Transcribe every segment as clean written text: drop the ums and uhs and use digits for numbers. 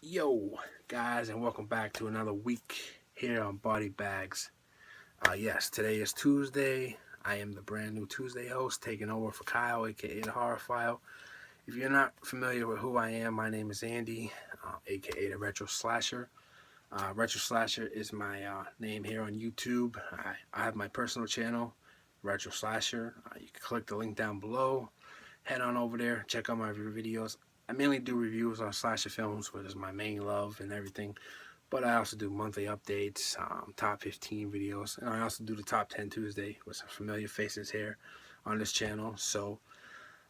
Yo, guys, and welcome back to another week here on Body Bags. Yes, today is Tuesday. I am the brand new Tuesday host, taking over for Kyle, aka the Horror File. If you're not familiar with who I am, my name is Andy, aka the Retro Slasher. Retro Slasher is my name here on YouTube. I have my personal channel, Retro Slasher. You can click the link down below. Head on over there, check out my videos. I mainly do reviews on slasher films, which is my main love and everything. But I also do monthly updates, top 15 videos, and I also do the top 10 Tuesday with some familiar faces here on this channel. So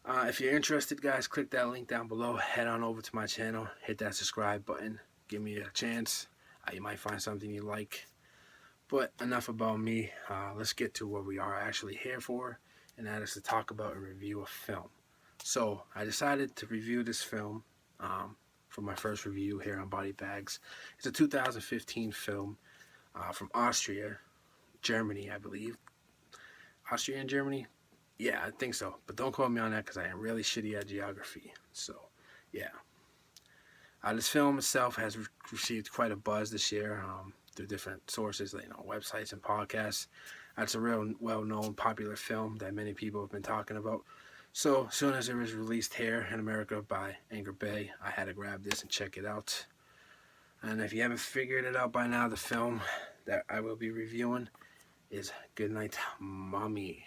if you're interested, guys, click that link down below. Head on over to my channel, hit that subscribe button, give me a chance. You might find something you like. But enough about me. Let's get to what we are actually here for, and that is to talk about and review a film. So I decided to review this film for my first review here on Body Bags. It's a 2015 film from Austria, Germany, I believe. Austria and Germany? Yeah, I think so. But don't quote me on that because I am really shitty at geography. So, yeah. This film itself has received quite a buzz this year through different sources, websites and podcasts. It's a real well-known, popular film that many people have been talking about. So, as soon as it was released here in America by Anchor Bay, I had to grab this and check it out. And if you haven't figured it out by now, the film that I will be reviewing is Goodnight, Mommy.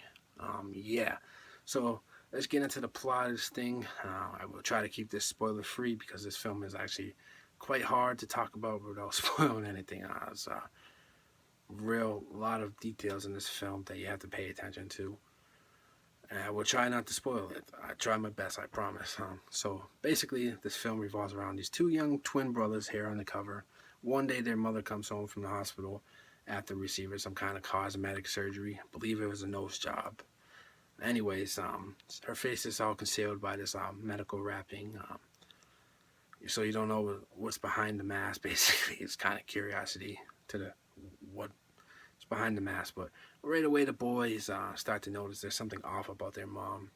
Yeah. So, let's get into the plot of this thing. I will try to keep this spoiler-free because this film is actually quite hard to talk about without spoiling anything. There's a lot of details in this film that you have to pay attention to. And I will try not to spoil it. I try my best, I promise. So basically, this film revolves around these two young twin brothers here on the cover. One day, their mother comes home from the hospital after receiving some kind of cosmetic surgery. I believe it was a nose job. Anyways, her face is all concealed by this medical wrapping. So you don't know what's behind the mask. Basically, it's kind of curiosity to the what's behind the mask. But right away, the boys start to notice there's something off about their mom.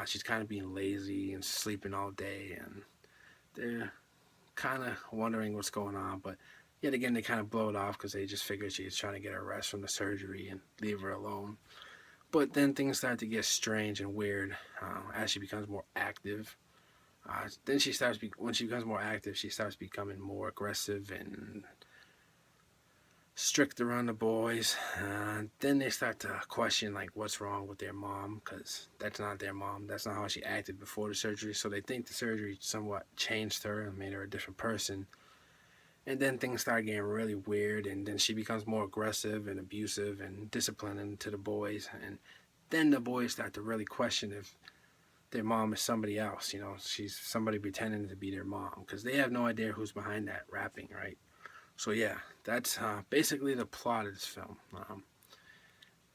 She's kind of being lazy and sleeping all day, and they're kind of wondering what's going on. But yet again, they kind of blow it off because they just figure she's trying to get a rest from the surgery and leave her alone. But then things start to get strange and weird as she becomes more active. Then when she becomes more active, she starts becoming more aggressive and strict around the boys. Then they start to question like what's wrong with their mom because that's not their mom. That's not how she acted before the surgery. So they think the surgery somewhat changed her and made her a different person. And then things start getting really weird, and then she becomes more aggressive and abusive and disciplining to the boys. And then the boys start to really question if their mom is somebody else. She's somebody pretending to be their mom because they have no idea who's behind that rapping, right? So yeah, that's basically the plot of this film.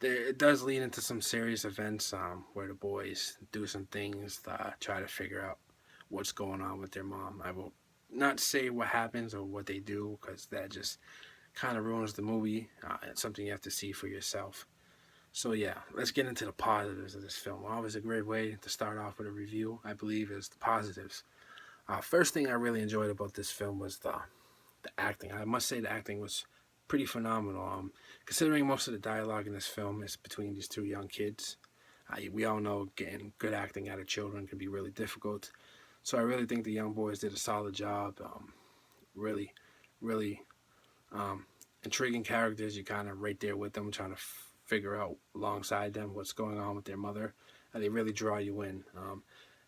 It does lead into some serious events where the boys do some things to try to figure out what's going on with their mom. I will not say what happens or what they do because that just kind of ruins the movie. It's something you have to see for yourself. So yeah, let's get into the positives of this film. Always a great way to start off with a review, I believe, is the positives. First thing I really enjoyed about this film was the acting. I must say the acting was pretty phenomenal. Considering most of the dialogue in this film is between these two young kids, we all know getting good acting out of children can be really difficult. So I really think the young boys did a solid job. Really, really intriguing characters. You kind of right there with them, trying to figure out alongside them what's going on with their mother. And they really draw you in.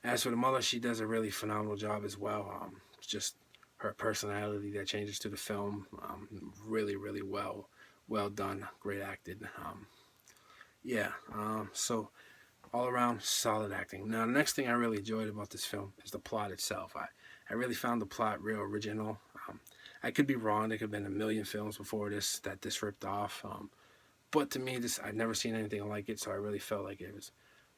As for the mother, she does a really phenomenal job as well. Just her personality that changes to the film, really, really well done, great acted. So all around solid acting. Now, the next thing I really enjoyed about this film is the plot itself. I really found the plot real original. I could be wrong. There could have been a million films before this that this ripped off. But to me, I've never seen anything like it, so I really felt like it was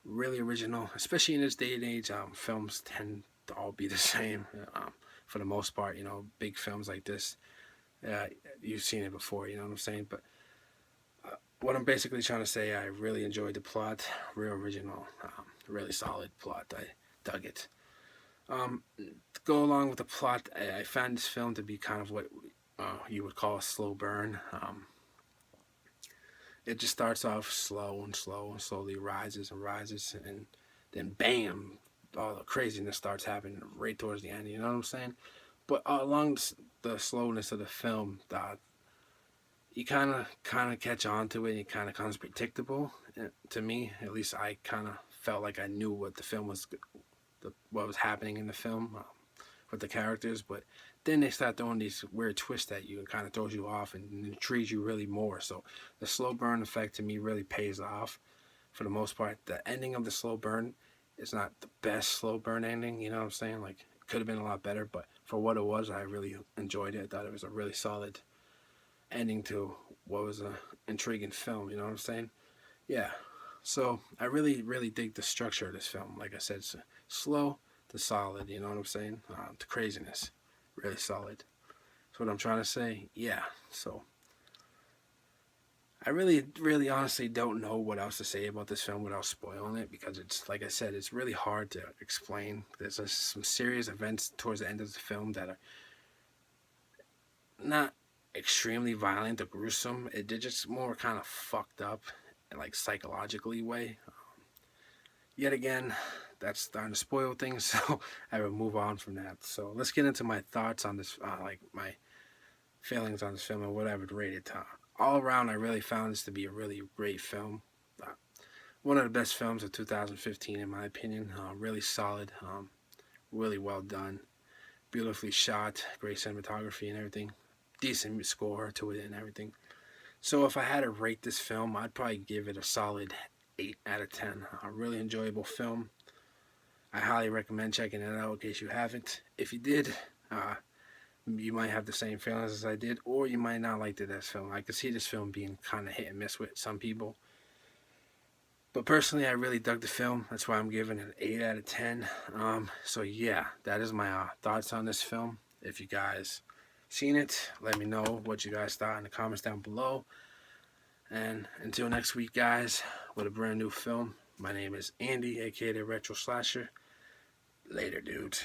really original, especially in this day and age. Films tend to all be the same for the most part. Big films like this, you've seen it before. You know what I'm saying? But what I'm basically trying to say, I really enjoyed the plot, real original, really solid plot. I dug it. To go along with the plot, I found this film to be kind of what you would call a slow burn. It just starts off slow and slow and slowly rises and rises, and then bam, all the craziness starts happening right towards the end. You know what I'm saying? But along the slowness of the film, you kind of catch on to it. And it kind of becomes predictable to me. At least I kind of felt like I knew what the film was, what was happening in the film with the characters. But then they start throwing these weird twists at you and kind of throws you off and intrigues you really more. So the slow burn effect to me really pays off for the most part. The ending of the slow burn is not the best slow burn ending. You know what I'm saying? Like it could have been a lot better, but for what it was, I really enjoyed it. I thought it was a really solid ending to what was an intriguing film. You know what I'm saying? Yeah. So I really, really dig the structure of this film. Like I said, it's slow to solid. You know what I'm saying? To craziness, really solid. That's what I'm trying to say. Yeah. So I really, really, honestly don't know what else to say about this film without spoiling it because it's like I said, it's really hard to explain. There's some serious events towards the end of the film that are not extremely violent or gruesome. They're just more kind of fucked up and like psychologically way. Yet again, that's starting to spoil things, so I will move on from that. So let's get into my thoughts on this, like my feelings on this film and what I would rate it. All around, I really found this to be a really great film. Uh, One of the best films of 2015, in my opinion. Really solid, really well done, beautifully shot, great cinematography and everything. Decent score to it and everything. So if I had to rate this film, I'd probably give it a solid 8 out of 10. A really enjoyable film. I highly recommend checking it out in case you haven't. If you did, you might have the same feelings as I did, or you might not like this film. I could see this film being kind of hit and miss with some people. But personally, I really dug the film. That's why I'm giving it an 8 out of 10. So yeah, that is my thoughts on this film. If you guys seen it, let me know what you guys thought in the comments down below. And until next week, guys, with a brand new film, my name is Andy, aka the Retro Slasher. Later, dudes.